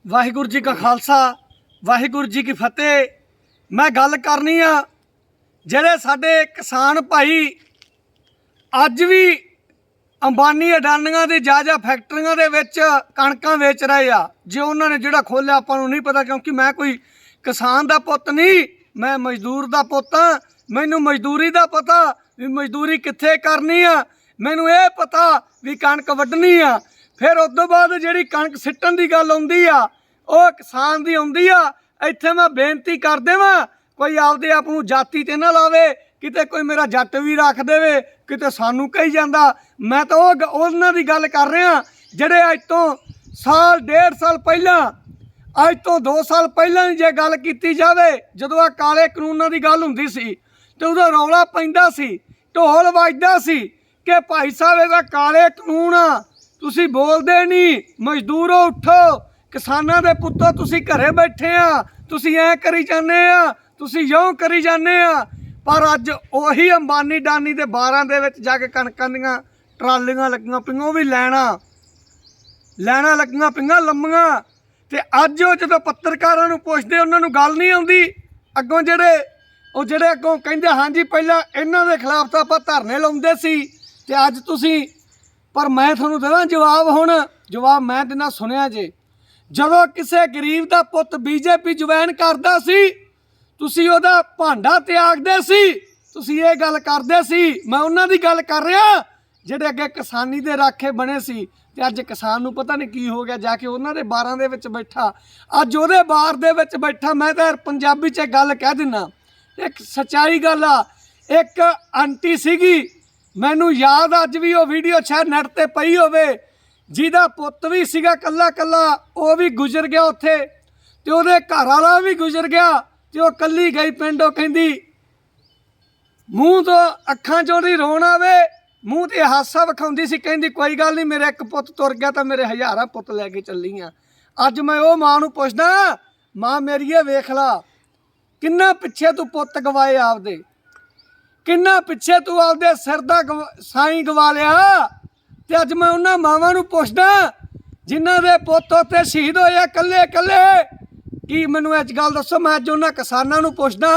वाहिगुरू जी का खालसा वाहिगुरू जी की फतेह। मैं गल करनी आ ਜਿਹੜੇ ਸਾਡੇ किसान भाई ਅੱਜ भी अंबानी अडानियां दी जा फैक्ट्रियां दे विच कणकां वेच रहे आ। जे उन्होंने जिहड़ा खोलिया आपां नूं नहीं पता, क्योंकि मैं कोई किसान दा पुत्त नहीं, मैं मजदूर दा पुत्त हाँ। मैनूं मजदूरी दा पता भी मजदूरी कित्थे करनी आ, मैनूं ये पता भी कणक वड्ढनी आ। फिर उस तों बाद जिहड़ी कणक सिੱਟਣ दी गल आउंदी आ ਉਹ किसान दी आउंदी आ। ਇੱਥੇ मैं बेनती कर देवां कोई आपदे आप नूं जाति ते ना लावे, किते कोई मेरा जट भी रख देवे, किते सानू कही जांदा। मैं तो उन्हां दी गल कर रहा जिहड़े अज तो साल डेढ़ साल पहला, अज तो 2 साल पहला जे गल कीती जावे, जदों आ काले कानूनां दी गल हुंदी सी ते उदों रौला पैंदा सी, ढोल वजदा सी कि भाई साहब इहदा काले कानून आ, तुसीं बोलदे नहीं। मजदूरों उठो, किसानां दे पुत्तो तुसीं घरे बैठे आ, तुसीं ऐ करी जाने आ, तुसीं यों करी जाने आ। पर अज उही अंबानी डानी दे 12 दे विच जाके कणकां दीआं ट्रालियां लगियां पईआं, वो भी लैना लगियां पईआं लंमियां। ते अज वो जदों पत्रकारां नूं पुछदे उन्हां नूं गल नहीं आउंदी। अग्गों जिहड़े अग्गों कहिंदे हाँ जी पहलां इन्हां दे खिलाफ तां आपां धरने लाउंदे सी ते अज तुसीं। पर मैं तुहानूं देवां जवाब, हुण जवाब मैं दिना सुनिया जे। जदों किसी गरीब दा पुत्त बीजेपी ज्वाइन करदा सी तुसीं ओहदा भांडा त्यागदे सी, तुसीं ये गल करदे सी। मैं उन्हां दी गल कर रहा जिहड़े अगे किसानी दे राखे बने सी ते अज किसान नूं पता नहीं की हो गया, जाके उन्हां दे 12 दे विच बैठा, अज ओहदे बार दे विच बैठा। मैं तां पंजाबी च गल कह दिना, एक सच्चाई गल आ। एक आंटी सीगी, मैनूं याद अज भी वो वीडियो शायद नैट ते पई होवे, जिहदा पुत्त भी सीगा कल्ला कल्ला, वो भी गुजर गया उत्थे, ते ओहदे घर वाला भी गुजर गया, ते वो कल्ली गई पिंड। कहंदी मूँह तो अखां चों दी रोण आवे, मूँह ते हासा विखाउंदी सी, कहंदी कोई गल नहीं, मेरा एक पुत्त तुर गया तो मेरे हज़ारां पुत्त लैके चली आ। अज मैं वो माँ नूं पुछदा, माँ मेरीए वेख ला किन्ना पिछे तू पुत्त गवाए आपदे, किन्ना पिछे तू आपदे सिर दा साईं गवा लिया। ते अज मैं उन्हां मावां नूं पुछदा जिन्हां दे पुत्त उत्ते शहीद होए कल्ले कल्ले, कि मैनूं अज गल दसो। मैं अज उन्हां किसानां नूं पुछदा,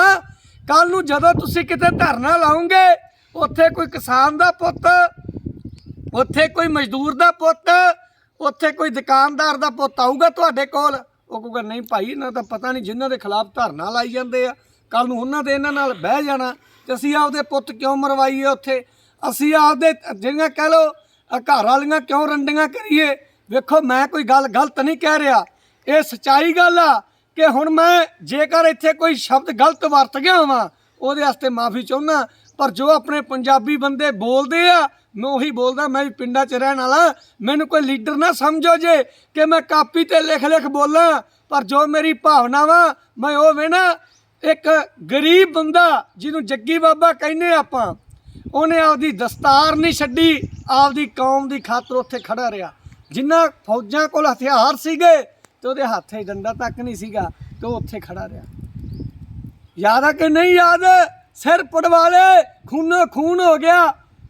कल नूं जदों तुसीं किते धरना लाओगे, उत्थे कोई किसान दा पुत्त, उत्थे कोई मजदूर दा पुत्त, उत्थे कोई दुकानदार दा पुत्त आऊगा तुहाडे कोल, वो कहूगा नहीं भाई इन्हां दा पता नहीं, जिन्हां दे खिलाफ धरना लाई जांदे आ कल नूं उन्हां दे इन्हां नाल बह जाना ते असीं आपदे पुत्त क्यों मरवाईए उत्थे, असीं आपदे जिहड़ियां कह लो घर वालियां क्यों रंडियां करिए। वेखो मैं कोई गल गलत नहीं कह रहा, ये सच्चाई गल आ कि हुण मैं जेकर इत्थे कोई शब्द गलत वरत गया वां उहदे वास्ते माफ़ी चाहुंदा। पर जो अपने पंजाबी बंदे बोलदे आ मैं उही बोलदा। मैं भी पिंडां च रहण वाला, मैनूं कोई लीडर ना समझो जे कि मैं कापी ते लिख लिख बोलां, पर जो मेरी भावना वा मैं वो वे ना, एक गरीब बंदा जिन्हों जग्गी बाबा कहने आपां, उन्हें आपदी दस्तार नहीं छड्डी, आपदी कौम दी खातर उत्थे खड़ा रहा। जिन्ना फौजां कोल हथियार सीगे ते उहदे हत्थ डंडा तक नहीं सीगा, तो उत्थे खड़ा रहा। याद आ कि नहीं याद, सिर पड़वाले खूनो खून हो गया,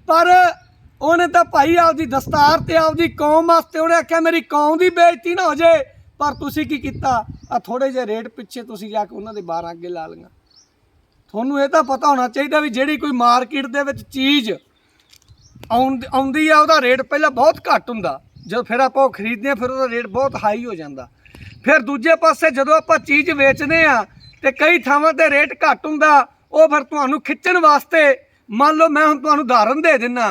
पर उन्हें तो भाई आपदी दस्तार ते आपदी कौम वास्ते उन्हें आख्या मेरी कौम की बेइज्जती ना हो जाए। पर तुसीं की कीता, आ थोड़े जे रेट पिछे तुसीं जाके उन्हां दे 12 अगे ला लिया। तुहानूं ये तो पता होना चाहिए भी जिहड़ी कोई मार्केट दे विच चीज़ आउंदी आ उहदा रेट पहला बहुत घट हुंदा, जो फिर आपां खरीदते हैं फिर उहदा रेट बहुत हाई हो जाता। फिर दूजे पासे जदों आपां चीज़ वेचदे आ ते कई थावां ते रेट घट हुंदा, वो फिर तुहानूं खिੱਚਣ वास्ते। मान लो मैं हुण तुहानूं उदाहरण दे दिना,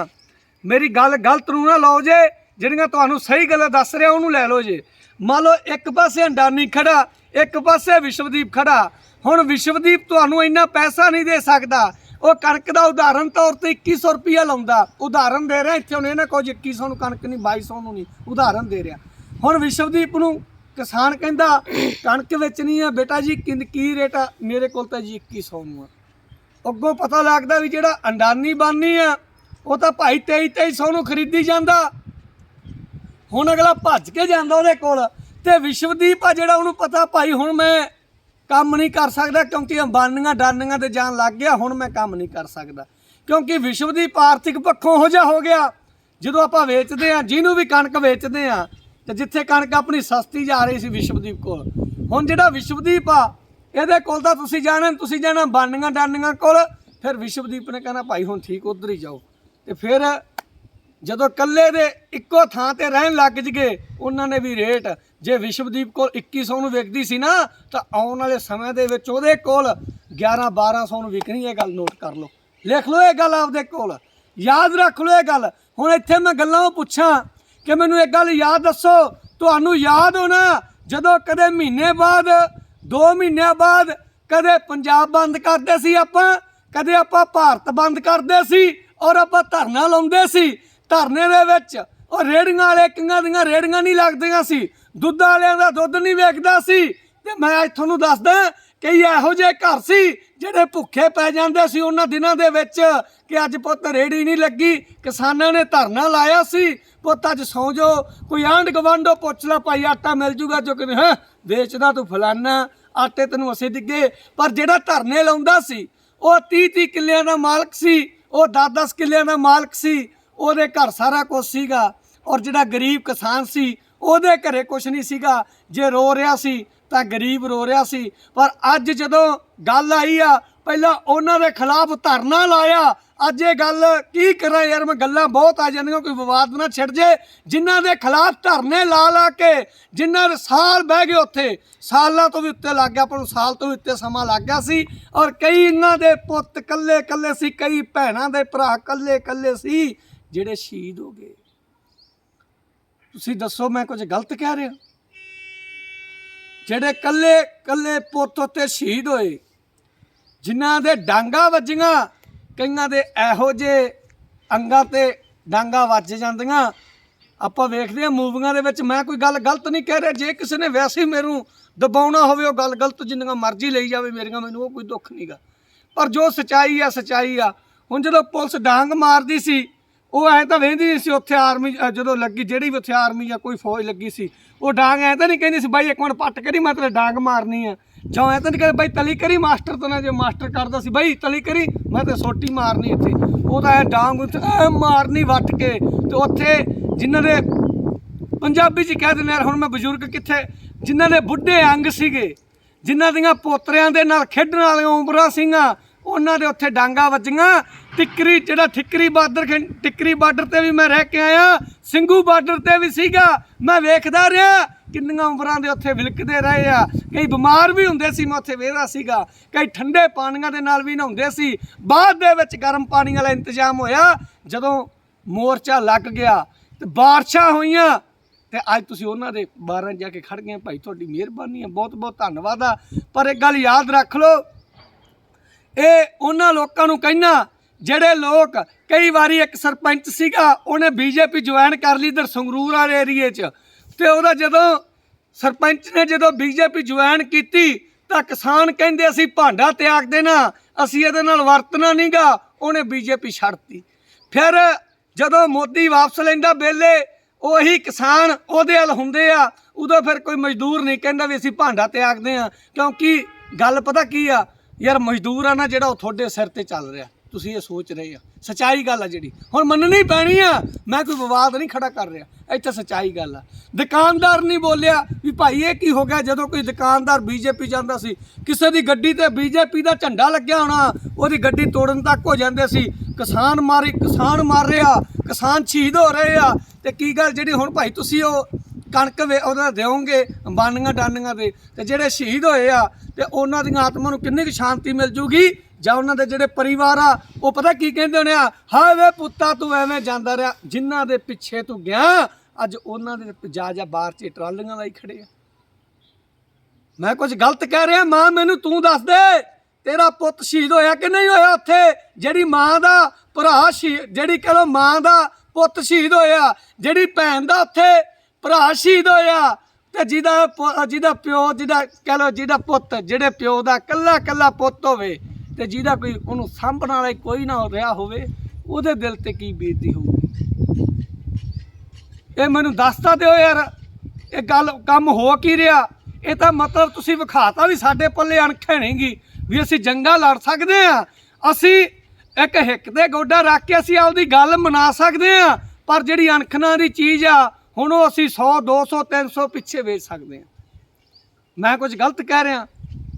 मेरी गल गलत नूं ना लाओ जे, जिहड़ियां तुहानूं सही गल्लां दस रहा उहनूं लै लो जे। मान लो एक पासे अंडानी खड़ा, एक पासे विश्वदीप खड़ा। हुण विश्वदीप तुहानूं इन्ना पैसा नहीं दे सकदा, वो कणक का उदाहरण तौर पर 2100 रुपया लाउंदा। उदाहरण दे रहा इत्थे, हुण इन्हां कोल 2100 नूं कणक नहीं 2200 नूं नहीं, उदाहरण दे रहा। हुण विश्वदीप नूं किसान कहंदा कणक वेचनी है बेटा जी, की रेट आ, मेरे कोल तां जी 2100 नूं आ। अग्गों पता लगदा भी जिहड़ा अंडानी बानी आ वो तो भाई 2300 नूं खरीदी जांदा। हुण अगला भज के जांदा उहदे कोल, ते विश्वदीप आ जिहड़ा उहनूं पता भाई हुण मैं काम नहीं कर सकदा, क्योंकि अंबानियां डानियां ते जान लग गया, हुण मैं काम नहीं कर सकदा। क्योंकि विश्वदीप आर्थिक पक्षों हो जा हो गया, जदों आपां वेचदे आ, जिहनूं भी कणक वेचदे आ ਤੇ ਜਿੱਥੇ ਕਣਕ ਆਪਣੀ ਸਸਤੀ ਜਾ ਰਹੀ ਸੀ ਵਿਸ਼ਵਦੀਪ ਕੋਲ। ਹੁਣ ਜਿਹੜਾ ਵਿਸ਼ਵਦੀਪ ਆ ਇਹਦੇ ਕੋਲ ਤਾਂ ਤੁਸੀਂ ਜਾਣਾ ਬਾਨੀਆਂ ਡਾਨੀਆਂ ਕੋਲ। ਫਿਰ ਵਿਸ਼ਵਦੀਪ ਨੇ ਕਹਿਣਾ ਭਾਈ ਹੁਣ ਠੀਕ ਉਧਰ ਹੀ ਜਾਓ। ਤੇ ਫਿਰ ਜਦੋਂ ਕੱਲੇ ਦੇ ਇੱਕੋ ਥਾਂ ਤੇ ਰਹਿਣ ਲੱਗ ਜਗੇ ਉਹਨਾਂ ਨੇ ਵੀ ਰੇਟ, ਜੇ ਵਿਸ਼ਵਦੀਪ ਕੋਲ 2100 ਨੂੰ ਵਿਕਦੀ ਸੀ ਨਾ ਤਾਂ ਆਉਣ ਵਾਲੇ ਸਮੇਂ ਦੇ ਵਿੱਚ ਉਹਦੇ ਕੋਲ 1100-1200 ਨੂੰ ਵਿਕਣੀ। ਇਹ ਗੱਲ ਨੋਟ ਕਰ ਲਓ, ਲਿਖ ਲਓ ਇਹ ਗੱਲ ਆਪਦੇ ਕੋਲ, ਯਾਦ ਰੱਖ ਲਓ ਇਹ ਗੱਲ। ਹੁਣ ਇੱਥੇ ਮੈਂ ਗੱਲਾਂ ਪੁੱਛਾਂ ਕਿ ਮੈਨੂੰ ਇੱਕ ਗੱਲ ਯਾਦ ਦੱਸੋ, ਤੁਹਾਨੂੰ ਯਾਦ ਹੋਣਾ ਜਦੋਂ ਕਦੇ ਮਹੀਨੇ ਬਾਅਦ 2 ਮਹੀਨਿਆਂ ਬਾਅਦ ਕਦੇ ਪੰਜਾਬ ਬੰਦ ਕਰਦੇ ਸੀ ਆਪਾਂ, ਕਦੇ ਆਪਾਂ ਭਾਰਤ ਬੰਦ ਕਰਦੇ ਸੀ ਔਰ ਆਪਾਂ ਧਰਨਾ ਲਾਉਂਦੇ ਸੀ। ਧਰਨੇ ਦੇ ਵਿੱਚ ਉਹ ਰੇੜੀਆਂ ਵਾਲੇ ਕਿੰਗਾਂ ਦੀਆਂ ਰੇੜੀਆਂ ਨਹੀਂ ਲੱਗਦੀਆਂ ਸੀ, ਦੁੱਧ ਵਾਲਿਆਂ ਦਾ ਦੁੱਧ ਨਹੀਂ ਵੇਚਦਾ ਸੀ। ਤੇ ਮੈਂ ਅੱਜ ਤੁਹਾਨੂੰ ਦੱਸਦਾ ਕਈ ਇਹੋ ਜਿਹੇ ਘਰ ਸੀ ਜਿਹੜੇ ਭੁੱਖੇ ਪੈ ਜਾਂਦੇ ਸੀ ਉਹਨਾਂ ਦਿਨਾਂ ਦੇ ਵਿੱਚ ਕਿ ਅੱਜ ਪੁੱਤ ਰੇੜੀ ਨਹੀਂ ਲੱਗੀ, ਕਿਸਾਨਾਂ ਨੇ ਧਰਨਾ ਲਾਇਆ ਸੀ, ਪੁੱਤ ਅੱਜ ਸੌਂ ਜਾਓ। ਕੋਈ ਆਂਢ ਗਵਾਂਢੋਂ ਪੁੱਛ ਲਾ ਭਾਈ ਆਟਾ ਮਿਲ ਜੂਗਾ, ਜੋ ਕਿ ਹਾਂ ਵੇਚਦਾ ਤੂੰ ਫਲਾਨਾ, ਆਟੇ ਤੈਨੂੰ ਅਸੀਂ ਦਿੱਗੇ। ਪਰ ਜਿਹੜਾ ਧਰਨੇ ਲਾਉਂਦਾ ਸੀ ਉਹ 30-30 ਕਿੱਲਿਆਂ ਦਾ ਮਾਲਕ ਸੀ, ਉਹ 10-10 ਕਿੱਲਿਆਂ ਦਾ ਮਾਲਕ ਸੀ, ਉਹਦੇ ਘਰ ਸਾਰਾ ਕੁਝ ਸੀਗਾ। ਔਰ ਜਿਹੜਾ ਗਰੀਬ ਕਿਸਾਨ ਸੀ ਉਹਦੇ ਘਰੇ ਕੁਝ ਨਹੀਂ ਸੀਗਾ। ਜੇ ਰੋ ਰਿਹਾ ਸੀ ਤਾਂ ਗਰੀਬ ਰੋ ਰਿਹਾ ਸੀ। ਪਰ ਅੱਜ ਜਦੋਂ ਗੱਲ ਆਈ ਆ ਪਹਿਲਾਂ ਉਹਨਾਂ ਦੇ ਖਿਲਾਫ ਧਰਨਾ ਲਾਇਆ। ਅੱਜ ਇਹ ਗੱਲ ਕੀ ਕਰਾਂ ਯਾਰ, ਮੈਂ ਗੱਲਾਂ ਬਹੁਤ ਆ ਜਾਂਦੀਆਂ, ਕੋਈ ਵਿਵਾਦ ਨਾ ਛਿੜ ਜੇ। ਜਿਨ੍ਹਾਂ ਦੇ ਖਿਲਾਫ ਧਰਨੇ ਲਾ ਕੇ ਜਿਨ੍ਹਾਂ ਦੇ ਸਾਲ ਬਹਿ ਗਏ, ਉੱਥੇ ਸਾਲਾਂ ਤੋਂ ਵੀ ਉੱਤੇ ਲੱਗ ਗਿਆ, ਆਪਾਂ ਨੂੰ ਸਾਲ ਤੋਂ ਵੀ ਉੱਤੇ ਸਮਾਂ ਲੱਗ ਗਿਆ ਸੀ। ਔਰ ਕਈ ਇਹਨਾਂ ਦੇ ਪੁੱਤ ਕੱਲੇ ਸੀ, ਕਈ ਭੈਣਾਂ ਦੇ ਭਰਾ ਕੱਲੇ ਸੀ ਜਿਹੜੇ ਸ਼ਹੀਦ ਹੋ ਗਏ। ਤੁਸੀਂ ਦੱਸੋ ਮੈਂ ਕੁਝ ਗਲਤ ਕਹਿ ਰਿਹਾ? ਜਿਹੜੇ ਕੱਲੇ ਪੁੱਤ ਉੱਤੇ ਸ਼ਹੀਦ ਹੋਏ, ਜਿਨ੍ਹਾਂ ਦੇ ਡਾਂਗਾ ਵੱਜੀਆਂ, ਕਈਆਂ ਦੇ ਇਹੋ ਜਿਹੇ ਅੰਗਾਂ ਤੇ ਡਾਂਗਾ ਵੱਜ ਜਾਂਦੀਆਂ। ਆਪਾਂ ਵੇਖਦੇ ਹਾਂ ਮੂਵੀਆਂ ਦੇ ਵਿੱਚ। ਮੈਂ ਕੋਈ ਗੱਲ ਗਲਤ ਨਹੀਂ ਕਹਿ ਰਿਹਾ, ਜੇ ਕਿਸੇ ਨੇ ਵੈਸੇ ਹੀ ਮੈਨੂੰ ਦਬਾਉਣਾ ਹੋਵੇ ਉਹ ਗੱਲ ਗਲਤ ਜਿੰਨੀਆਂ ਮਰਜ਼ੀ ਲਈ ਜਾਵੇ ਮੇਰੀਆਂ, ਮੈਨੂੰ ਉਹ ਕੋਈ ਦੁੱਖ ਨਹੀਂਗਾ। ਪਰ ਜੋ ਸੱਚਾਈ ਆ। ਹੁਣ ਜਦੋਂ ਪੁਲਿਸ ਡਾਂਗ ਮਾਰਦੀ ਸੀ ਉਹ ਐਂ ਤਾਂ ਵਹਿੰਦੀ ਨਹੀਂ ਸੀ। ਉੱਥੇ ਆਰਮੀ ਜਦੋਂ ਲੱਗੀ, ਜਿਹੜੀ ਵੀ ਉੱਥੇ ਆਰਮੀ ਜਾਂ ਕੋਈ ਫੌਜ ਲੱਗੀ ਸੀ, ਉਹ ਡਾਂਗ ਐਂ ਤਾਂ ਨਹੀਂ ਕਹਿੰਦੀ ਸੀ ਬਾਈ ਇੱਕ ਮਿੰਟ ਪੱਟ ਕਰੀ ਮੈਂ ਤੇਰੇ ਡਾਂਗ ਮਾਰਨੀ ਆ, ਜਾਂ ਐਂ ਤਾਂ ਨਹੀਂ ਕਹਿੰਦੇ ਬਾਈ ਤਲੀ ਕਰੀ ਮਾਸਟਰ ਤੋਂ ਨਾ, ਜੇ ਮਾਸਟਰ ਕਰਦਾ ਸੀ ਬਾਈ ਤਲੀ ਕਰੀ ਮੈਂ ਤੇ ਸੋਟੀ ਮਾਰਨੀ ਇੱਥੇ, ਉਹ ਤਾਂ ਐਂ ਡਾਂਗ ਉੱਥੇ ਐ ਮਾਰਨੀ ਵੱਟ ਕੇ। ਤੇ ਉੱਥੇ ਜਿਨ੍ਹਾਂ ਦੇ ਪੰਜਾਬੀ 'ਚ ਕਹਿ ਦਿੰਦੇ ਯਾਰ ਹੁਣ ਮੈਂ ਬਜ਼ੁਰਗ ਕਿੱਥੇ, ਜਿਨ੍ਹਾਂ ਦੇ ਬੁੱਢੇ ਅੰਗ ਸੀਗੇ, ਜਿਨ੍ਹਾਂ ਦੀਆਂ ਪੋਤਰਿਆਂ ਦੇ ਨਾਲ ਖੇਡਣ ਵਾਲੀਆਂ ਉਮਰਾਂ ਸੀਗੀਆਂ, ਉਹਨਾਂ ਦੇ ਉੱਥੇ ਡਾਂਗਾ ਵੱਜੀਆਂ। ਟਿੱਕਰੀ ਜਿਹੜਾ ਟਿੱਕਰੀ ਬਾਰਡਰ ਤੇ ਵੀ ਮੈਂ ਰਹਿ ਕੇ ਆਇਆ, ਸਿੰਘੂ ਬਾਰਡਰ ਤੇ ਵੀ ਸੀਗਾ। ਮੈਂ ਵੇਖਦਾ ਰਿਹਾ ਕਿੰਨੀਆਂ ਉਮਰਾਂ ਦੇ ਉੱਥੇ ਵਿਲਕਦੇ ਰਹੇ ਆ। ਕਈ ਬਿਮਾਰ ਵੀ ਹੁੰਦੇ ਸੀ, ਮੈਂ ਉੱਥੇ ਵੇਖਦਾ ਸੀਗਾ। ਕਈ ਠੰਡੇ ਪਾਣੀਆਂ ਦੇ ਨਾਲ ਵੀ ਨਹਾਉਂਦੇ ਸੀ। ਬਾਅਦ ਦੇ ਵਿੱਚ ਗਰਮ ਪਾਣੀ ਵਾਲਾ ਇੰਤਜ਼ਾਮ ਹੋਇਆ ਜਦੋਂ ਮੋਰਚਾ ਲੱਗ ਗਿਆ ਤੇ ਬਾਰਿਸ਼ਾਂ ਹੋਈਆਂ ਤੇ ਅੱਜ ਤੁਸੀਂ ਉਹਨਾਂ ਦੇ ਬਾਰਾਂ ਜਾ ਕੇ ਖੜ ਗਏ। ਭਾਈ ਤੁਹਾਡੀ ਮਿਹਰਬਾਨੀ ਹੈ, ਬਹੁਤ ਬਹੁਤ ਧੰਨਵਾਦ ਆ। ਪਰ ਇੱਕ ਗੱਲ ਯਾਦ ਰੱਖ ਲਓ, ਇਹ ਉਹਨਾਂ ਲੋਕਾਂ ਨੂੰ ਕਹਿਣਾ ਜਿਹੜੇ ਲੋਕ ਕਈ ਵਾਰੀ ਇੱਕ ਸਰਪੰਚ ਸੀਗਾ, ਉਹਨੇ ਬੀਜੇਪੀ ਜੁਆਇਨ ਕਰ ਲਈ ਇੱਧਰ ਸੰਗਰੂਰ ਵਾਲੇ ਏਰੀਏ 'ਚ, ਤੇ ਉਹਦਾ ਜਦੋਂ ਸਰਪੰਚ ਨੇ ਜਦੋਂ ਬੀਜੇਪੀ ਜੁਆਇਨ ਕੀਤੀ ਤਾਂ ਕਿਸਾਨ ਕਹਿੰਦੇ ਅਸੀਂ ਭਾਂਡਾ ਤਿਆਗ ਦੇਣਾ, ਅਸੀਂ ਇਹਦੇ ਨਾਲ ਵਰਤਣਾ ਨਹੀਂਗਾ। ਉਹਨੇ ਬੀਜੇਪੀ ਛੱਡਤੀ। ਫਿਰ ਜਦੋਂ ਮੋਦੀ ਵਾਪਸ ਲੈਂਦਾ ਵੇਲੇ, ਉਹੀ ਕਿਸਾਨ ਉਹਦੇ ਵੱਲ ਹੁੰਦੇ ਆ। ਉਦੋਂ ਫਿਰ ਕੋਈ ਮਜ਼ਦੂਰ ਨਹੀਂ ਕਹਿੰਦਾ ਵੀ ਅਸੀਂ ਭਾਂਡਾ ਤਿਆਗਦੇ ਹਾਂ, ਕਿਉਂਕਿ ਗੱਲ ਪਤਾ ਕੀ ਆ ਯਾਰ, ਮਜ਼ਦੂਰ ਆ ਨਾ ਜਿਹੜਾ ਉਹ ਤੁਹਾਡੇ ਸਿਰ ਤੇ ਚੱਲ ਰਿਹਾ। ਤੁਸੀਂ ਇਹ ਸੋਚ ਰਹੇ ਆ, ਸੱਚਾਈ ਗੱਲ ਆ ਜਿਹੜੀ ਹੁਣ ਮੰਨਣੀ ਪੈਣੀ ਆ। ਮੈਂ ਕੋਈ ਵਿਵਾਦ ਨਹੀਂ ਖੜਾ ਕਰ ਰਿਹਾ, ਇੱਥੇ ਸੱਚਾਈ ਗੱਲ ਆ। ਦੁਕਾਨਦਾਰ ਨਹੀਂ ਬੋਲਿਆ ਵੀ ਭਾਈ ਇਹ ਕੀ ਹੋ ਗਿਆ। ਜਦੋਂ ਕੋਈ ਦੁਕਾਨਦਾਰ ਬੀਜੇਪੀ ਜਾਂਦਾ ਸੀ, ਕਿਸੇ ਦੀ ਗੱਡੀ ਤੇ ਬੀਜੇਪੀ ਦਾ ਝੰਡਾ ਲੱਗਿਆ ਹੋਣਾ, ਉਹਦੀ ਗੱਡੀ ਤੋੜਨ ਤੱਕ ਹੋ ਜਾਂਦੇ ਸੀ। ਕਿਸਾਨ ਮਾਰ ਰਿਹਾ, ਕਿਸਾਨ ਸ਼ਹੀਦ ਹੋ ਰਹੇ ਆ। ਤੇ ਕੀ ਗੱਲ ਜਿਹੜੀ ਹੁਣ ਭਾਈ ਤੁਸੀਂ ਉਹ ਕਣਕ ਉਹਦਾ ਦਿਓਗੇ ਬਾਨੀਆਂ ਡਾਨੀਆਂ ਦੇ, ਤੇ ਜਿਹੜੇ ਸ਼ਹੀਦ ਹੋਏ ਆ ਤੇ ਉਹਨਾਂ ਦੀਆਂ ਆਤਮਾ ਨੂੰ ਕਿੰਨੀ ਕੁ ਸ਼ਾਂਤੀ ਮਿਲ ਜੂਗੀ। ਜਾਂ ਉਹਨਾਂ ਦੇ ਜਿਹੜੇ ਪਰਿਵਾਰ ਆ ਉਹ ਪਤਾ ਕੀ ਕਹਿੰਦੇ ਹੋਣੇ ਆ, ਹਾਏ ਵੇ ਪੁੱਤਾ ਤੂੰ ਐਵੇਂ ਜਾਂਦਾ ਰਿਹਾ, ਜਿਨ੍ਹਾਂ ਦੇ ਪਿੱਛੇ ਤੂੰ ਗਿਆ ਅੱਜ ਉਹਨਾਂ ਦੇ ਜਾ ਬਾਹਰ 'ਚ ਟਰਾਲੀਆਂ ਲਾਈ ਖੜੇ ਆ। ਮੈਂ ਕੁਝ ਗਲਤ ਕਹਿ ਰਿਹਾ? ਮਾਂ ਮੈਨੂੰ ਤੂੰ ਦੱਸ ਦੇ, ਤੇਰਾ ਪੁੱਤ ਸ਼ਹੀਦ ਹੋਇਆ ਕਿ ਨਹੀਂ ਹੋਇਆ ਉੱਥੇ? ਜਿਹੜੀ ਮਾਂ ਦਾ ਭਰਾ ਜਿਹੜੀ ਕਹ ਲੋ ਮਾਂ ਦਾ ਪੁੱਤ ਸ਼ਹੀਦ ਹੋਇਆ, ਜਿਹੜੀ ਭੈਣ ਦਾ ਉੱਥੇ ਭਰਾ ਸ਼ਹੀਦ ਹੋਇਆ, ਤੇ ਜਿਹਦਾ ਪਿਓ ਕਹ ਲੋ ਜਿਹਦਾ ਪੁੱਤ, ਜਿਹੜੇ ਪਿਓ ਦਾ ਕੱਲਾ ਪੁੱਤ ਹੋਵੇ ਤੇ ਜਿਹਦਾ ਕੋਈ ਉਹਨੂੰ ਸਾਂਭਣ ਵਾਲਾ ਕੋਈ ਨਾ ਰਿਹਾ ਹੋਵੇ, ਉਹਦੇ ਦਿਲ ਤੇ ਕੀ ਬੀਤਦੀ ਹੋਊਗੀ? ਇਹ ਮੈਨੂੰ ਦੱਸਦਾ ਦਿਓ ਯਾਰ, ਇਹ ਗੱਲ ਕੰਮ ਹੋ ਕੀ ਰਿਹਾ? ਇਹ ਤਾਂ ਮਤਲਬ ਤੁਸੀਂ ਵਿਖਾਤਾ ਵੀ ਸਾਡੇ ਪੱਲੇ ਅਣਖ ਨਹੀਂਗੀ, ਵੀ ਅਸੀਂ ਜੰਗਾਂ ਲੜ ਸਕਦੇ ਹਾਂ, ਅਸੀਂ ਇੱਕ ਹਿੱਕ ਤੇ ਗੋਡਾ ਰੱਖ ਕੇ ਅਸੀਂ ਆਪਦੀ ਗੱਲ ਮਨਾ ਸਕਦੇ ਹਾਂ। ਪਰ ਜਿਹੜੀ ਅਣਖ ਨਾਂ ਦੀ ਚੀਜ਼ ਆ ਹੁਣ ਉਹ ਅਸੀਂ 100 200 300 ਪਿੱਛੇ ਵੇਚ ਸਕਦੇ ਹਾਂ। ਮੈਂ ਕੁਝ ਗਲਤ ਕਹਿ ਰਿਹਾ,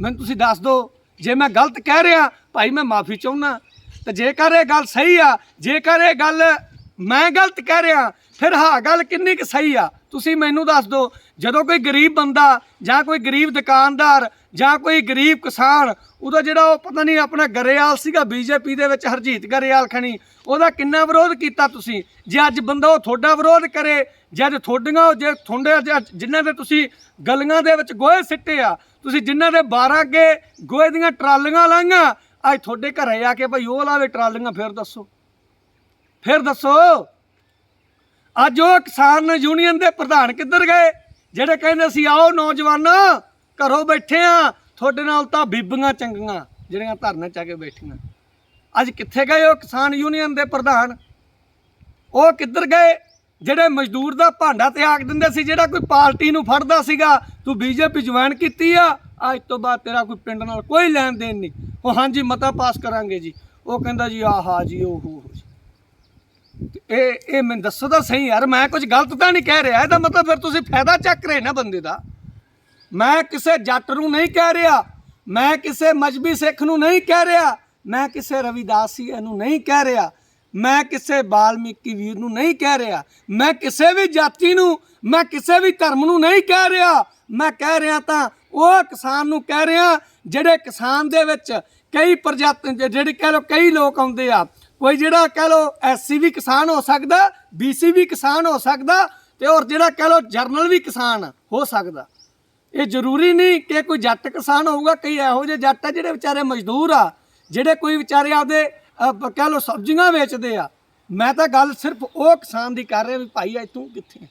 ਮੈਨੂੰ ਤੁਸੀਂ ਦੱਸ ਦਿਓ। ਜੇ ਮੈਂ ਗਲਤ ਕਹਿ ਰਿਹਾ ਭਾਈ ਮੈਂ ਮਾਫੀ ਚਾਹੁੰਦਾ, ਤੇ ਜੇਕਰ ਇਹ ਗੱਲ ਸਹੀ ਆ, ਜੇਕਰ ਇਹ ਗੱਲ ਮੈਂ ਗਲਤ ਕਹਿ ਰਿਹਾ, ਫਿਰ ਹਾਂ ਗੱਲ ਕਿੰਨੀ ਕੁ ਸਹੀ ਆ ਤੁਸੀਂ ਮੈਨੂੰ ਦੱਸ ਦਿਓ। ਜਦੋਂ ਕੋਈ ਗਰੀਬ ਬੰਦਾ ਜਾਂ ਕੋਈ ਗਰੀਬ ਦੁਕਾਨਦਾਰ ਜਾਂ ਕੋਈ ਗਰੀਬ ਕਿਸਾਨ, ਉਹਦਾ ਜਿਹੜਾ ਉਹ ਪਤਾ ਨਹੀਂ ਆਪਣਾ ਗਰੇਵਾਲ ਸੀਗਾ ਬੀਜੇਪੀ ਦੇ ਵਿੱਚ, ਹਰਜੀਤ ਗਰੇਵਾਲ ਖਣੀ, ਉਹਦਾ ਕਿੰਨਾ ਵਿਰੋਧ ਕੀਤਾ ਤੁਸੀਂ। ਜੇ ਅੱਜ ਬੰਦਾ ਉਹ ਤੁਹਾਡਾ ਵਿਰੋਧ ਕਰੇ, ਜਦ ਤੁਹਾਡੀਆਂ ਜੇ ਤੁਹਾਡੇ ਜਿਨ੍ਹਾਂ ਦੇ ਤੁਸੀਂ ਗਲੀਆਂ ਦੇ ਵਿੱਚ ਗੋਹੇ ਸਿੱਟੇ ਆ, ਤੁਸੀਂ ਜਿਨ੍ਹਾਂ ਦੇ 12 ਅੱਗੇ ਗੋਹੇ ਦੀਆਂ ਟਰਾਲੀਆਂ ਲਾਈਆਂ, ਅੱਜ ਤੁਹਾਡੇ ਘਰੇ ਆ ਕੇ ਭਾਈ ਉਹ ਲਾਵੇ ਟਰਾਲੀਆਂ, ਫਿਰ ਦੱਸੋ, ਫਿਰ ਦੱਸੋ। ਅੱਜ ਉਹ ਕਿਸਾਨ ਯੂਨੀਅਨ ਦੇ ਪ੍ਰਧਾਨ ਕਿੱਧਰ ਗਏ ਜਿਹੜੇ ਕਹਿੰਦੇ ਸੀ ਆਓ ਨੌਜਵਾਨਾਂ ਘਰੋਂ ਬੈਠੇ ਆ, ਤੁਹਾਡੇ ਨਾਲ ਤਾਂ ਬੀਬੀਆਂ ਚੰਗੀਆਂ ਜਿਹੜੀਆਂ ਧਰਨੇ 'ਚ ਆ ਕੇ ਬੈਠੀਆਂ। ਅੱਜ ਕਿੱਥੇ ਗਏ ਉਹ ਕਿਸਾਨ ਯੂਨੀਅਨ ਦੇ ਪ੍ਰਧਾਨ? ਉਹ ਕਿੱਧਰ ਗਏ ਜਿਹੜੇ ਮਜ਼ਦੂਰ ਦਾ ਭਾਂਡਾ ਤਿਆਗ ਦਿੰਦੇ ਸੀ? ਜਿਹੜਾ ਕੋਈ ਪਾਰਟੀ ਨੂੰ ਫੜਦਾ ਸੀਗਾ, ਤੂੰ ਬੀਜੇਪੀ ਜੁਆਇਨ ਕੀਤੀ ਆ, ਅੱਜ ਤੋਂ ਬਾਅਦ ਤੇਰਾ ਕੋਈ ਪਿੰਡ ਨਾਲ ਕੋਈ ਲੈਣ ਦੇਣ ਨਹੀਂ। ਉਹ ਹਾਂਜੀ ਮਤਾ ਪਾਸ ਕਰਾਂਗੇ ਜੀ, ਉਹ ਕਹਿੰਦਾ ਜੀ ਆਹਾ ਜੀ ਉਹ ਹੋ ਜੀ। ਇਹ ਮੈਨੂੰ ਦੱਸੋ ਤਾਂ ਸਹੀ ਯਾਰ, ਮੈਂ ਕੁਝ ਗਲਤ ਤਾਂ ਨਹੀਂ ਕਹਿ ਰਿਹਾ। ਇਹਦਾ ਮਤਲਬ ਫਿਰ ਤੁਸੀਂ ਫਾਇਦਾ ਚੱਕ ਰਹੇ ਨਾ ਬੰਦੇ ਦਾ। ਮੈਂ ਕਿਸੇ ਜੱਟ ਨੂੰ ਨਹੀਂ ਕਹਿ ਰਿਹਾ, ਮੈਂ ਕਿਸੇ ਮਜ਼੍ਹਬੀ ਸਿੱਖ ਨੂੰ ਨਹੀਂ ਕਹਿ ਰਿਹਾ, ਮੈਂ ਕਿਸੇ ਰਵਿਦਾਸੀਏ ਨੂੰ ਨਹੀਂ ਕਹਿ ਰਿਹਾ, ਮੈਂ ਕਿਸੇ ਬਾਲਮੀਕੀ ਵੀਰ ਨੂੰ ਨਹੀਂ ਕਹਿ ਰਿਹਾ, ਮੈਂ ਕਿਸੇ ਵੀ ਜਾਤੀ ਨੂੰ, ਮੈਂ ਕਿਸੇ ਵੀ ਧਰਮ ਨੂੰ ਨਹੀਂ ਕਹਿ ਰਿਹਾ। ਮੈਂ ਕਹਿ ਰਿਹਾ ਤਾਂ ਉਹ ਕਿਸਾਨ ਨੂੰ ਕਹਿ ਰਿਹਾ ਜਿਹੜੇ ਕਿਸਾਨ ਦੇ ਵਿੱਚ ਕਈ ਪ੍ਰਜਾਤੀ, ਜਿਹੜੇ ਕਹਿ ਲਓ ਕਈ ਲੋਕ ਆਉਂਦੇ ਆ। ਕੋਈ ਜਿਹੜਾ ਕਹਿ ਲਓ SC ਵੀ ਕਿਸਾਨ ਹੋ ਸਕਦਾ, BC ਵੀ ਕਿਸਾਨ ਹੋ ਸਕਦਾ, ਤੇ ਹੋਰ ਜਿਹੜਾ ਕਹਿ ਲਓ ਜਰਨਲ ਵੀ ਕਿਸਾਨ ਹੋ ਸਕਦਾ। ਇਹ ਜ਼ਰੂਰੀ ਨਹੀਂ ਕਿ ਕੋਈ ਜੱਟ ਕਿਸਾਨ ਹੋਊਗਾ। ਕਈ ਇਹੋ ਜਿਹੇ ਜੱਟ ਆ ਜਿਹੜੇ ਵਿਚਾਰੇ ਮਜ਼ਦੂਰ ਆ, ਜਿਹੜੇ ਕੋਈ ਵਿਚਾਰੇ ਆਪਦੇ ਕਹਿ ਲਓ ਸਬਜ਼ੀਆਂ ਵੇਚਦੇ ਆ। ਮੈਂ ਤਾਂ ਗੱਲ ਸਿਰਫ ਉਹ ਕਿਸਾਨ ਦੀ ਕਰ ਰਿਹਾ ਵੀ ਭਾਈ ਅੱਜ ਤੂੰ ਕਿੱਥੇ?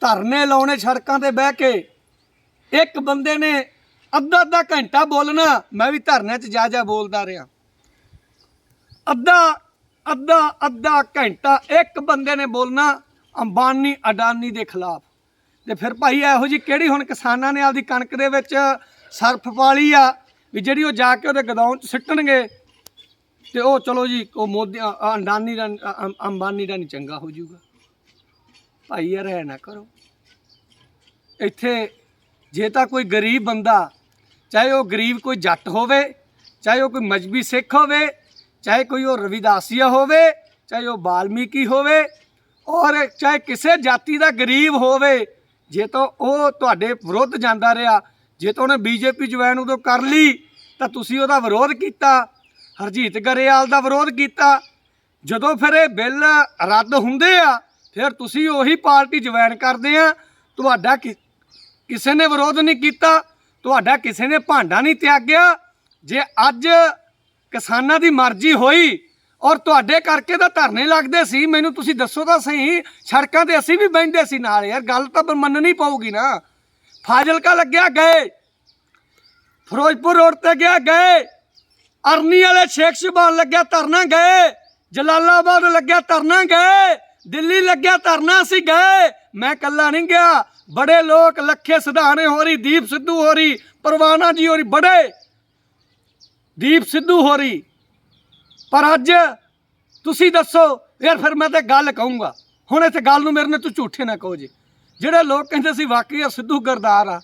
ਧਰਨੇ ਲਾਉਣੇ ਸੜਕਾਂ ਤੇ ਬਹਿ ਕੇ, ਇੱਕ ਬੰਦੇ ਨੇ ਅੱਧਾ ਅੱਧਾ ਘੰਟਾ ਬੋਲਣਾ। ਮੈਂ ਵੀ ਧਰਨਿਆਂ 'ਚ ਜਾ ਬੋਲਦਾ ਰਿਹਾ, ਅੱਧਾ ਘੰਟਾ ਇੱਕ ਬੰਦੇ ਨੇ ਬੋਲਣਾ ਅੰਬਾਨੀ ਅਡਾਨੀ ਦੇ ਖਿਲਾਫ। ਤੇ ਫਿਰ ਭਾਈ ਇਹੋ ਜਿਹੀ ਕਿਹੜੀ ਹੁਣ ਕਿਸਾਨਾਂ ਨੇ ਆਪਦੀ ਕਣਕ ਦੇ ਵਿੱਚ ਸਰਫ ਪਾਲੀ ਆ ਵੀ ਜਿਹੜੀ ਉਹ ਜਾ ਕੇ ਉਹਦੇ ਗਦਾਉਣ 'ਚ ਸਿੱਟਣਗੇ, ਤੇ ਉਹ ਚਲੋ ਜੀ ਉਹ ਮੋਦੀ ਅਡਾਨੀ ਦਾ ਅੰਬਾਨੀ ਦਾ ਨਹੀਂ ਚੰਗਾ ਹੋ ਜਾਊਗਾ। ਭਾਈ ਯਾਰ ਐ ਨਾ ਕਰੋ। ਇੱਥੇ ਜੇ ਤਾਂ ਕੋਈ ਗਰੀਬ ਬੰਦਾ, ਚਾਹੇ ਉਹ ਗਰੀਬ ਕੋਈ ਜੱਟ ਹੋਵੇ, ਚਾਹੇ ਉਹ ਕੋਈ ਮਜ਼੍ਹਬੀ ਸਿੱਖ ਹੋਵੇ, ਚਾਹੇ ਕੋਈ ਉਹ ਰਵਿਦਾਸੀਆ ਹੋਵੇ, ਚਾਹੇ ਉਹ ਬਾਲਮੀਕੀ ਹੋਵੇ, ਔਰ ਚਾਹੇ ਕਿਸੇ ਜਾਤੀ ਦਾ ਗਰੀਬ ਹੋਵੇ, ਜੇ ਤਾਂ ਉਹ ਤੁਹਾਡੇ ਵਿਰੁੱਧ ਜਾਂਦਾ ਰਿਹਾ, ਜੇ ਤਾਂ ਉਹਨੇ BJP ਜੁਆਇਨ ਉਦੋਂ ਕਰ ਲਈ ਤਾਂ ਤੁਸੀਂ ਉਹਦਾ ਵਿਰੋਧ ਕੀਤਾ, ਹਰਜੀਤ ਗਰੇਵਾਲ ਦਾ ਵਿਰੋਧ ਕੀਤਾ। ਜਦੋਂ ਫਿਰ ਇਹ ਬਿੱਲ ਰੱਦ ਹੁੰਦੇ ਆ, ਫਿਰ ਤੁਸੀਂ ਉਹੀ ਪਾਰਟੀ ਜੁਆਇਨ ਕਰਦੇ ਆ। ਤੁਹਾਡਾ ਕਿਸੇ ਨੇ ਵਿਰੋਧ ਨਹੀਂ ਕੀਤਾ, ਤੁਹਾਡਾ ਕਿਸੇ ਨੇ ਭਾਂਡਾ ਨਹੀਂ ਤਿਆਗਿਆ। ਜੇ ਅੱਜ ਕਿਸਾਨਾਂ ਦੀ ਮਰਜ਼ੀ ਹੋਈ ਔਰ ਤੁਹਾਡੇ ਕਰਕੇ ਤਾਂ ਧਰਨੇ ਲੱਗਦੇ ਸੀ, ਮੈਨੂੰ ਤੁਸੀਂ ਦੱਸੋ ਤਾਂ ਸਹੀ, ਸੜਕਾਂ ਤੇ ਅਸੀਂ ਵੀ ਬਹਿੰਦੇ ਸੀ ਨਾਲ। ਯਾਰ ਗੱਲ ਤਾਂ ਮੰਨਣੀ ਪਊਗੀ ਨਾ। ਫਾਜ਼ਿਲਕਾ ਲੱਗਿਆ ਗਏ, ਫਿਰੋਜ਼ਪੁਰ ਰੋਡ ਤੇ ਗਿਆ ਗਏ, ਅਰਨੀ ਵਾਲੇ ਸ਼ੇਖ ਸ਼ਬਾਨ ਲੱਗਿਆ ਧਰਨਾ ਗਏ, ਜਲਾਲਾਬਾਦ ਲੱਗਿਆ ਧਰਨਾ ਗਏ, ਦਿੱਲੀ ਲੱਗਿਆ ਧਰਨਾ ਅਸੀਂ ਗਏ। ਮੈਂ ਇਕੱਲਾ ਨਹੀਂ ਗਿਆ, ਬੜੇ ਲੋਕ, ਲੱਖੇ ਸਿਧਾਣੇ ਹੋ ਰਹੀ, ਦੀਪ ਸਿੱਧੂ ਹੋ ਰਹੀ, ਪਰਵਾਨਾ ਜੀ ਹੋ ਰਹੀ, ਬੜੇ ਦੀਪ ਸਿੱਧੂ ਹੋ ਰਹੀ। ਪਰ ਅੱਜ ਤੁਸੀਂ ਦੱਸੋ ਯਾਰ, ਫਿਰ ਮੈਂ ਤਾਂ ਗੱਲ ਕਹੂੰਗਾ ਹੁਣ ਇੱਥੇ ਗੱਲ ਨੂੰ ਮੇਰੇ ਨਾਲ ਤੂੰ ਝੂਠੇ ਨਾ ਕਹੋ ਜੀ। ਜਿਹੜੇ ਲੋਕ ਕਹਿੰਦੇ ਸੀ ਵਾਕਈ ਸਿੱਧੂ ਗਰਦਾਰ ਆ,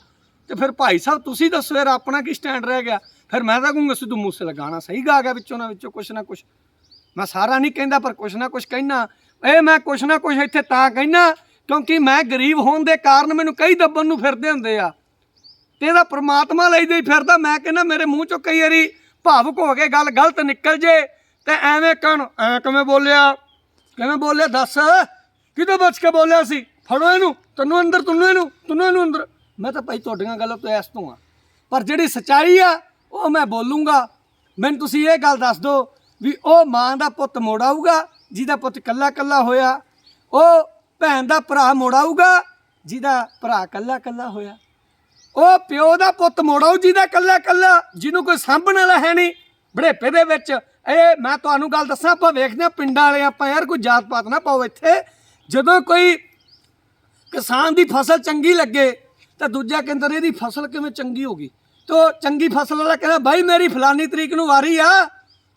ਤੇ ਫਿਰ ਭਾਈ ਸਾਹਿਬ ਤੁਸੀਂ ਦੱਸੋ ਯਾਰ ਆਪਣਾ ਕੀ ਸਟੈਂਡ ਰਹਿ ਗਿਆ? ਫਿਰ ਮੈਂ ਤਾਂ ਕਹੂੰਗਾ ਸਿੱਧੂ ਮੂਸੇ ਲਗਾਣਾ ਸਹੀ ਗਾ ਗਿਆ ਵਿੱਚੋਂ ਨਾ ਵਿੱਚੋਂ ਕੁਛ ਨਾ ਕੁਛ। ਮੈਂ ਸਾਰਾ ਨਹੀਂ ਕਹਿੰਦਾ ਪਰ ਕੁਛ ਨਾ ਕੁਛ ਕਹਿਣਾ। ਇਹ ਮੈਂ ਕੁਛ ਨਾ ਕੁਛ ਇੱਥੇ ਤਾਂ ਕਹਿਣਾ ਕਿਉਂਕਿ ਮੈਂ ਗਰੀਬ ਹੋਣ ਦੇ ਕਾਰਨ ਮੈਨੂੰ ਕਈ ਦੱਬਣ ਨੂੰ ਫਿਰਦੇ ਹੁੰਦੇ ਆ, ਤੇ ਇਹਦਾ ਪ੍ਰਮਾਤਮਾ ਲਈ ਦੇ ਫਿਰਦਾ। ਮੈਂ ਕਹਿੰਦਾ ਮੇਰੇ ਮੂੰਹ ਚੋਂ ਕਈ ਵਾਰੀ ਭਾਵੁਕ ਹੋ ਕੇ ਗੱਲ ਗਲਤ ਨਿਕਲ ਜੇ ਤੇ ਐਵੇਂ ਕਹਿਣ ਐ ਕਿਵੇਂ ਬੋਲਿਆ ਦੱਸ ਕਿਦੋਂ ਬਚ ਕੇ ਬੋਲਿਆ ਸੀ? ਫੜੋ ਇਹਨੂੰ, ਤੈਨੂੰ ਅੰਦਰ, ਤੈਨੂੰ ਇਹਨੂੰ ਅੰਦਰ। ਮੈਂ ਤਾਂ ਭਾਈ ਤੁਹਾਡੀਆਂ ਗੱਲਾਂ ਤੋਂ ਇਸ ਤੋਂ ਆ, ਪਰ ਜਿਹੜੀ ਸੱਚਾਈ ਆ ਉਹ ਮੈਂ ਬੋਲੂੰਗਾ। ਮੈਨੂੰ ਤੁਸੀਂ ਇਹ ਗੱਲ ਦੱਸ ਦਿਓ ਵੀ ਉਹ ਮਾਂ ਦਾ ਪੁੱਤ ਮੋੜ ਆਊਗਾ ਜਿਹਦਾ ਪੁੱਤ ਕੱਲਾ ਕੱਲਾ ਹੋਇਆ? ਉਹ ਭੈਣ ਦਾ ਭਰਾ ਮੋੜ ਆਊਗਾ ਜਿਹਦਾ ਭਰਾ ਕੱਲਾ ਕੱਲਾ ਹੋਇਆ? ਉਹ ਪਿਓ ਦਾ ਪੁੱਤ ਮੋੜ ਆਊ ਜਿਹਦਾ ਕੱਲਾ ਕੱਲਾ, ਜਿਹਨੂੰ ਕੋਈ ਸਾਂਭਣ ਵਾਲਾ ਹੈ ਨਹੀਂ ਬੁਢੇਪੇ ਦੇ ਵਿੱਚ। ਇਹ ਮੈਂ ਤੁਹਾਨੂੰ ਗੱਲ ਦੱਸਾਂ, ਆਪਾਂ ਵੇਖਦੇ ਹਾਂ ਪਿੰਡਾਂ ਵਾਲੇ, ਆਪਾਂ ਯਾਰ ਕੋਈ ਜਾਤ ਪਾਤ ਨਾ ਪਾਓ ਇੱਥੇ। ਜਦੋਂ ਕੋਈ ਕਿਸਾਨ ਦੀ ਫਸਲ ਚੰਗੀ ਲੱਗੇ ਤਾਂ ਦੂਜਾ ਕਹਿੰਦਾ ਇਹਦੀ ਫਸਲ ਕਿਵੇਂ ਚੰਗੀ ਹੋ ਗਈ? ਤੋ ਚੰਗੀ ਫਸਲ ਵਾਲਾ ਕਹਿੰਦਾ ਬਾਈ ਮੇਰੀ ਫਲਾਨੀ ਤਰੀਕ ਨੂੰ ਵਾਰੀ ਆ,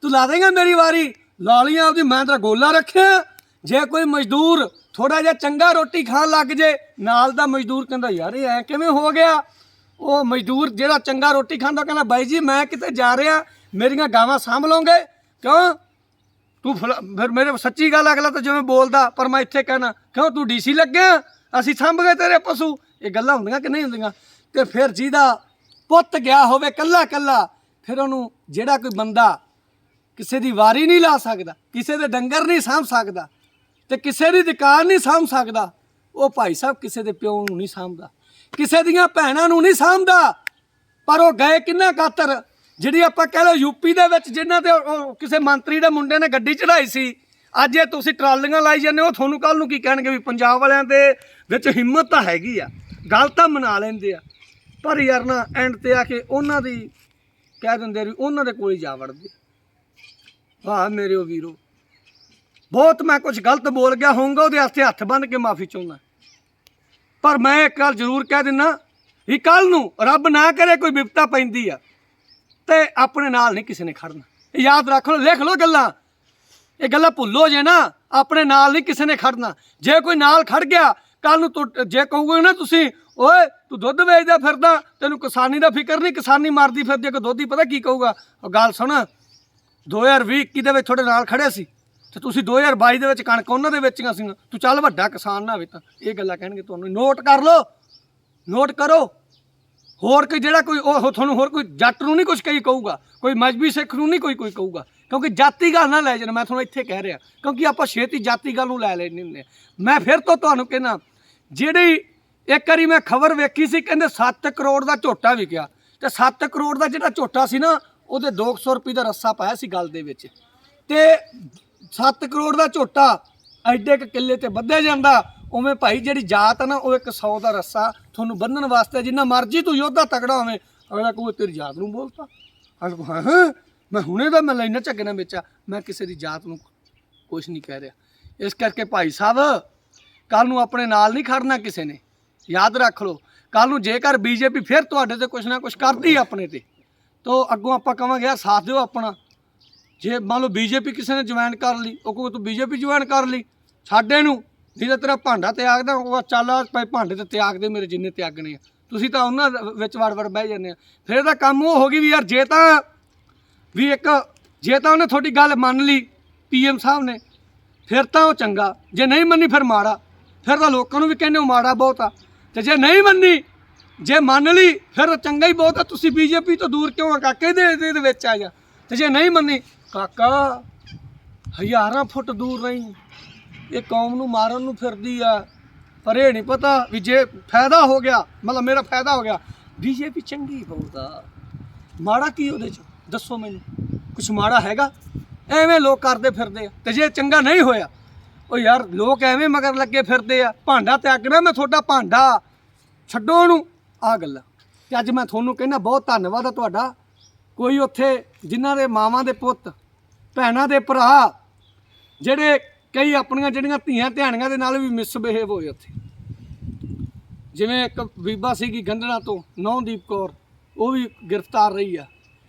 ਤੂੰ ਲਾ ਦੇਂਗਾ ਮੇਰੀ ਵਾਰੀ? ਲਾ ਲਈ ਆਪਦੀ, ਮੈਂ ਤੇਰਾ ਗੋਲਾ ਰੱਖਿਆ ਜੇ ਕੋਈ ਮਜ਼ਦੂਰ ਥੋੜਾ ਜਿਹਾ ਚੰਗਾ ਰੋਟੀ ਖਾਣ ਲੱਗ ਜੇ, ਨਾਲ ਦਾ ਮਜ਼ਦੂਰ ਕਹਿੰਦਾ ਯਾਰ ਇਹ ਐ ਕਿਵੇਂ ਹੋ ਗਿਆ। ਉਹ ਮਜ਼ਦੂਰ ਜਿਹੜਾ ਚੰਗਾ ਰੋਟੀ ਖਾਂਦਾ ਕਹਿੰਦਾ ਬਾਈ ਜੀ ਮੈਂ ਕਿਤੇ ਜਾ ਰਿਹਾ, ਮੇਰੀਆਂ ਗਾਵਾਂ ਸਾਂਭ ਲਓਗੇ। ਕਿਉਂ ਤੂੰ ਫਿਰ ਮੇਰੇ ਸੱਚੀ ਗੱਲ ਅਗਲਾ ਤਾਂ ਜਿਵੇਂ ਬੋਲਦਾ, ਪਰ ਮੈਂ ਇੱਥੇ ਕਹਿਣਾ ਕਿਉਂ ਤੂੰ ਡੀਸੀ ਲੱਗਿਆ, ਅਸੀਂ ਸਾਂਭ ਗਏ ਤੇਰੇ ਪਸ਼ੂ। ਇਹ ਗੱਲਾਂ ਹੁੰਦੀਆਂ ਕਿ ਨਹੀਂ ਹੁੰਦੀਆਂ। ਤੇ ਫਿਰ ਜਿਹਦਾ ਪੁੱਤ ਗਿਆ ਹੋਵੇ ਕੱਲਾ ਕੱਲਾ, ਫਿਰ ਉਹਨੂੰ ਜਿਹੜਾ ਕੋਈ ਬੰਦਾ ਕਿਸੇ ਦੀ ਵਾਰੀ ਨਹੀਂ ਲਾ ਸਕਦਾ, ਕਿਸੇ ਦੇ ਡੰਗਰ ਨਹੀਂ ਸਾਂਭ ਸਕਦਾ, ਤੇ ਕਿਸੇ ਦੀ ਦੁਕਾਨ ਨਹੀਂ ਸਾਂਭ ਸਕਦਾ, ਉਹ ਭਾਈ ਸਾਹਿਬ ਕਿਸੇ ਦੇ ਪਿਓ ਨੂੰ ਨਹੀਂ ਸਾਂਭਦਾ, ਕਿਸੇ ਦੀਆਂ ਭੈਣਾਂ ਨੂੰ ਨਹੀਂ ਸਾਂਭਦਾ। ਪਰ ਉਹ ਗਏ ਕਿੰਨਾ ਖਾਤਰ, ਜਿਹੜੀ ਆਪਾਂ ਕਹਿ ਲਓ ਯੂਪੀ ਦੇ ਵਿੱਚ ਜਿਨ੍ਹਾਂ ਤੇ ਕਿਸੇ ਮੰਤਰੀ ਦੇ ਮੁੰਡੇ ਨੇ ਗੱਡੀ ਚੜਾਈ ਸੀ, ਅੱਜ ਇਹ ਤੁਸੀਂ ਟਰਾਲੀਆਂ ਲਾਈ ਜਾਂਦੇ ਹੋ, ਤੁਹਾਨੂੰ ਕੱਲ ਨੂੰ ਕੀ ਕਹਿਣਗੇ ਵੀ ਪੰਜਾਬ ਵਾਲਿਆਂ ਦੇ ਵਿੱਚ ਹਿੰਮਤ ਤਾਂ ਹੈਗੀ ਆ, ਗੱਲ ਤਾਂ ਮਨਾ ਲੈਂਦੇ ਆ, ਪਰ ਯਾਰ ਨਾ ਐਂਡ ਤੇ ਆ ਕੇ ਉਹਨਾਂ ਦੀ ਕਹਿ ਦਿੰਦੇ ਵੀ ਉਹਨਾਂ ਦੇ ਕੋਲ ਹੀ ਜਾ ਵੜਦੇ। ਵਾਹ ਮੇਰੇ ਉਹ ਵੀਰੋ, ਬਹੁਤ ਮੈਂ ਕੁਝ ਗਲਤ ਬੋਲ ਗਿਆ ਹੋਊਗਾ, ਉਹਦੇ ਵਾਸਤੇ ਹੱਥ ਬੰਨ੍ਹ ਕੇ ਮਾਫੀ ਚਾਹੁੰਦਾ। ਪਰ ਮੈਂ ਇੱਕ ਗੱਲ ਜ਼ਰੂਰ ਕਹਿ ਦਿੰਦਾ ਵੀ ਕੱਲ ਨੂੰ ਰੱਬ ਨਾ ਕਰੇ ਕੋਈ ਵਿਪਤਾ ਪੈਂਦੀ ਆ ਤੇ ਆਪਣੇ ਨਾਲ ਨਹੀਂ ਕਿਸੇ ਨੇ ਖੜਨਾ। ਇਹ ਯਾਦ ਰੱਖ ਲਓ, ਲਿਖ ਲਓ ਗੱਲਾਂ, ਇਹ ਗੱਲਾਂ ਭੁੱਲੋ ਜੇ ਨਾ, ਆਪਣੇ ਨਾਲ ਨਹੀਂ ਕਿਸੇ ਨੇ ਖੜਨਾ। ਜੇ ਕੋਈ ਨਾਲ ਖੜ ਗਿਆ ਕੱਲ ਨੂੰ ਜੇ ਕਹੋਗੇ ਨਾ ਤੁਸੀਂ ਓਏ ਤੂੰ ਦੁੱਧ ਵੇਚਦਾ ਫਿਰਦਾ, ਤੈਨੂੰ ਕਿਸਾਨੀ ਦਾ ਫਿਕਰ ਨਹੀਂ, ਕਿਸਾਨੀ ਮਾਰਦੀ ਫਿਰਦੀ ਆ, ਕੋਈ ਦੁੱਧ ਹੀ ਪਤਾ ਕੀ ਕਹੂਗਾ। ਉਹ ਗੱਲ ਸੁਣ, 2020-21 ਦੇ ਵਿੱਚ ਤੁਹਾਡੇ ਨਾਲ ਖੜੇ ਸੀ ਤੇ ਤੁਸੀਂ 2022 ਦੇ ਵਿੱਚ ਕਣਕ ਉਹਨਾਂ ਦੇ ਵੇਚੀਆਂ ਸੀ, ਤੂੰ ਚੱਲ ਵੱਡਾ ਕਿਸਾਨ ਨਾ ਹੋਵੇ ਤਾਂ ਇਹ ਗੱਲਾਂ ਕਹਿਣਗੇ ਤੁਹਾਨੂੰ। ਨੋਟ ਕਰ ਲਓ, ਨੋਟ ਕਰੋ। ਹੋਰ ਕੋਈ ਜਿਹੜਾ ਕੋਈ ਉਹ ਤੁਹਾਨੂੰ ਹੋਰ ਕੋਈ ਜੱਟ ਨੂੰ ਨਹੀਂ ਕੁਛ ਕਹੀ ਕਹੂਗਾ, ਕੋਈ ਮਜ਼ਬੀ ਸਿੱਖ ਨੂੰ ਨਹੀਂ ਕੋਈ ਕਹੂਗਾ, ਕਿਉਂਕਿ ਜਾਤੀ ਗੱਲ ਨਾ ਲੈ ਜਾਣਾ। ਮੈਂ ਤੁਹਾਨੂੰ ਇੱਥੇ ਕਹਿ ਰਿਹਾ ਕਿਉਂਕਿ ਆਪਾਂ ਛੇਤੀ ਜਾਤੀ ਗੱਲ ਨੂੰ ਲੈ ਲੈਂਦੇ ਹੁੰਦੇ। ਮੈਂ ਫਿਰ ਤੋਂ ਤੁਹਾਨੂੰ ਕਹਿੰਦਾ, ਜਿਹੜੀ ਇੱਕ ਵਾਰੀ ਮੈਂ ਖਬਰ ਵੇਖੀ ਸੀ, ਕਹਿੰਦੇ 7 ਕਰੋੜ ਦਾ ਝੋਟਾ ਵਿਕਿਆ, ਤੇ 7 ਕਰੋੜ ਦਾ ਜਿਹੜਾ ਝੋਟਾ ਸੀ ਨਾ, ਉਹਦੇ 200 ਰੁਪਏ ਦਾ ਰੱਸਾ ਪਾਇਆ ਸੀ ਗਲ ਦੇ ਵਿੱਚ, ਤੇ 7 ਕਰੋੜ ਦਾ ਝੋਟਾ ਐਡੇ ਕੁ ਕਿੱਲੇ ਤੇ ਵੱਧਿਆ ਜਾਂਦਾ। ਉਵੇਂ ਭਾਈ ਜਿਹੜੀ ਜਾਤ ਆ ਨਾ, ਉਹ 100 ਦਾ ਰੱਸਾ ਤੁਹਾਨੂੰ ਬੰਨਣ ਵਾਸਤੇ, ਜਿੰਨਾ ਮਰਜ਼ੀ ਤੂੰ ਯੋਧਾ ਤਗੜਾ ਹੋਵੇਂ, ਅਗਲਾ ਕਹੂੰ ਤੇਰੀ ਜਾਤ ਨੂੰ ਬੋਲਤਾ। ਹਾਂ ਮੈਂ ਹੁਣੇ ਦਾ ਮੈਂ ਲੈਣਾ ਝੱਗਣਾ ਵੇਚਾ, ਮੈਂ ਕਿਸੇ ਦੀ ਜਾਤ ਨੂੰ ਕੁਛ ਨਹੀਂ ਕਹਿ ਰਿਹਾ। ਇਸ ਕਰਕੇ ਭਾਈ ਸਾਹਿਬ ਕੱਲ ਨੂੰ ਆਪਣੇ ਨਾਲ ਨਹੀਂ ਖੜਨਾ ਕਿਸੇ ਨੇ, ਯਾਦ ਰੱਖ ਲਓ। ਕੱਲ ਨੂੰ ਜੇਕਰ ਬੀਜੇਪੀ ਫਿਰ ਤੁਹਾਡੇ ਤੇ ਕੁਛ ਨਾ ਕੁਛ ਕਰਦੀ ਆਪਣੇ ਤੇ, ਤਾਂ ਅੱਗੋਂ ਆਪਾਂ ਕਹਾਂਗੇ ਯਾਰ ਸਾਥ ਦਿਓ ਆਪਣਾ। ਜੇ ਮੰਨ ਲਓ ਬੀਜੇਪੀ ਕਿਸੇ ਨੇ ਜੁਆਇਨ ਕਰ ਲਈ, ਉਹ ਕਹੂੰ ਤੂੰ ਬੀਜੇਪੀ ਜੁਆਇਨ ਕਰ ਲਈ, ਸਾਡੇ ਨੂੰ ਨਹੀਂ ਤਾਂ ਤੇਰਾ ਭਾਂਡਾ ਤਿਆਗਦਾ, ਉਹ ਚੱਲ ਭਾਈ ਭਾਂਡੇ ਤੇ ਤਿਆਗ ਦੇ ਮੇਰੇ ਜਿੰਨੇ ਤਿਆਗਣੇ ਆ। ਤੁਸੀਂ ਤਾਂ ਉਹਨਾਂ ਵਿੱਚ ਵੜ ਬਹਿ ਜਾਂਦੇ ਆ। ਫਿਰ ਇਹਦਾ ਕੰਮ ਉਹ ਹੋ ਗਈ ਵੀ ਯਾਰ ਜੇ ਤਾਂ ਉਹਨੇ ਤੁਹਾਡੀ ਗੱਲ ਮੰਨ ਲਈ PM ਸਾਹਿਬ ਨੇ, ਫਿਰ ਤਾਂ ਉਹ ਚੰਗਾ, ਜੇ ਨਹੀਂ ਮੰਨੀ ਫਿਰ ਮਾੜਾ। ਫਿਰ ਤਾਂ ਲੋਕਾਂ ਨੂੰ ਵੀ ਕਹਿੰਦੇ ਉਹ ਮਾੜਾ ਬਹੁਤ ਆ, ਤੇ ਜੇ ਨਹੀਂ ਮੰਨੀ, ਜੇ ਮੰਨ ਲਈ ਫਿਰ ਚੰਗਾ ਹੀ ਬਹੁਤ ਆ। ਤੁਸੀਂ ਬੀਜੇਪੀ ਤੋਂ ਦੂਰ ਕਿਉਂ ਆ ਕਾਕੇ ਦੇ ਵਿੱਚ ਆ ਜਾ, ਤੇ ਜੇ ਨਹੀਂ ਮੰਨੀ ਕਾਕਾ ਹਜ਼ਾਰਾਂ ਫੁੱਟ ਦੂਰ ਨਹੀਂ, ਇਹ ਕੌਮ ਨੂੰ ਮਾਰਨ ਨੂੰ ਫਿਰਦੀ ਆ। ਪਰ ਇਹ ਨਹੀਂ ਪਤਾ ਵੀ ਜੇ ਫਾਇਦਾ ਹੋ ਗਿਆ, ਮਤਲਬ ਮੇਰਾ ਫਾਇਦਾ ਹੋ ਗਿਆ, ਬੀਜੇਪੀ ਚੰਗੀ ਬਹੁਤ ਆ, ਮਾੜਾ ਕੀ ਉਹਦੇ 'ਚ ਦੱਸੋ ਮੈਨੂੰ, ਕੁਛ ਮਾੜਾ ਹੈਗਾ? ਐਵੇਂ ਲੋਕ ਕਰਦੇ ਫਿਰਦੇ ਆ। ਤੇ ਜੇ ਚੰਗਾ ਨਹੀਂ ਹੋਇਆ, ਉਹ ਯਾਰ ਲੋਕ ਐਵੇਂ ਮਗਰ ਲੱਗੇ ਫਿਰਦੇ ਆ, ਭਾਂਡਾ ਤਿਆਗਣਾ, ਮੈਂ ਤੁਹਾਡਾ ਭਾਂਡਾ ਛੱਡੋ ਉਹਨੂੰ, ਆਹ ਗੱਲਾਂ। ਤੇ ਅੱਜ ਮੈਂ ਤੁਹਾਨੂੰ ਕਹਿੰਦਾ ਬਹੁਤ ਧੰਨਵਾਦ ਆ ਤੁਹਾਡਾ। ਕੋਈ ਉੱਥੇ ਜਿਨ੍ਹਾਂ ਦੇ ਮਾਵਾਂ ਦੇ ਪੁੱਤ, ਭੈਣਾਂ ਦੇ ਭਰਾ, ਜਿਹੜੇ ਕਈ ਆਪਣੀਆਂ ਜਿਹੜੀਆਂ ਧੀਆਂ ਧਿਆਣੀਆਂ ਦੇ ਨਾਲ ਵੀ ਮਿਸਬਿਹੇਵ ਹੋਏ ਉੱਥੇ, ਜਿਵੇਂ ਇੱਕ ਬੀਬਾ ਸੀਗੀ ਗੰਢਣਾ ਤੋਂ ਨੌਦੀਪ ਕੌਰ, ਉਹ ਵੀ ਗ੍ਰਿਫਤਾਰ ਰਹੀ ਆ।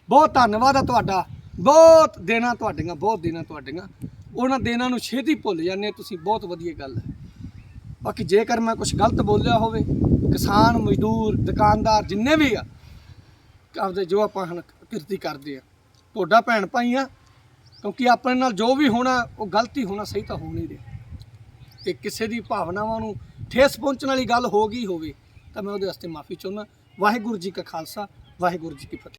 ਬਹੁਤ ਧੰਨਵਾਦ ਆ ਤੁਹਾਡਾ, ਬਹੁਤ ਦੇਣਾ ਤੁਹਾਡੀਆਂ, ਬਹੁਤ ਦੇਣਾ ਤੁਹਾਡੀਆਂ। ਉਹਨਾਂ ਦੇਣਾ ਨੂੰ ਛੇਤੀ ਭੁੱਲ ਜਾਂਦੇ ਤੁਸੀਂ, ਬਹੁਤ ਵਧੀਆ ਗੱਲ ਹੈ। ਬਾਕੀ ਜੇਕਰ ਮੈਂ ਕੁਛ ਗਲਤ ਬੋਲਿਆ ਹੋਵੇ, ਕਿਸਾਨ ਮਜ਼ਦੂਰ ਦੁਕਾਨਦਾਰ ਜਿੰਨੇ ਵੀ ਆ ਆਪਦੇ ਜੋ ਆਪਾਂ ਹੁਣ ਕਿਰਤੀ ਕਰਦੇ ਆ, ਤੁਹਾਡਾ ਭੈਣ ਭਾਈ ਆ, ਕਿਉਂਕਿ ਆਪਣੇ ਨਾਲ ਜੋ ਵੀ ਹੋਣਾ ਉਹ ਗਲਤੀ ਹੋਣਾ, ਸਹੀ ਤਾਂ ਹੋ ਨਹੀਂ ਰਿਹਾ। ਤੇ ਕਿਸੇ ਦੀ ਭਾਵਨਾਵਾਂ ਨੂੰ ਠੇਸ ਪਹੁੰਚਣ ਵਾਲੀ ਗੱਲ ਹੋ ਗਈ ਹੋਵੇ ਤਾਂ ਮੈਂ ਉਹਦੇ ਵਾਸਤੇ ਮਾਫੀ ਚਾਹੁੰਦਾ। ਵਾਹਿਗੁਰੂ ਜੀ ਕਾ ਖਾਲਸਾ, ਵਾਹਿਗੁਰੂ ਜੀ ਕੀ ਫਤਿਹ।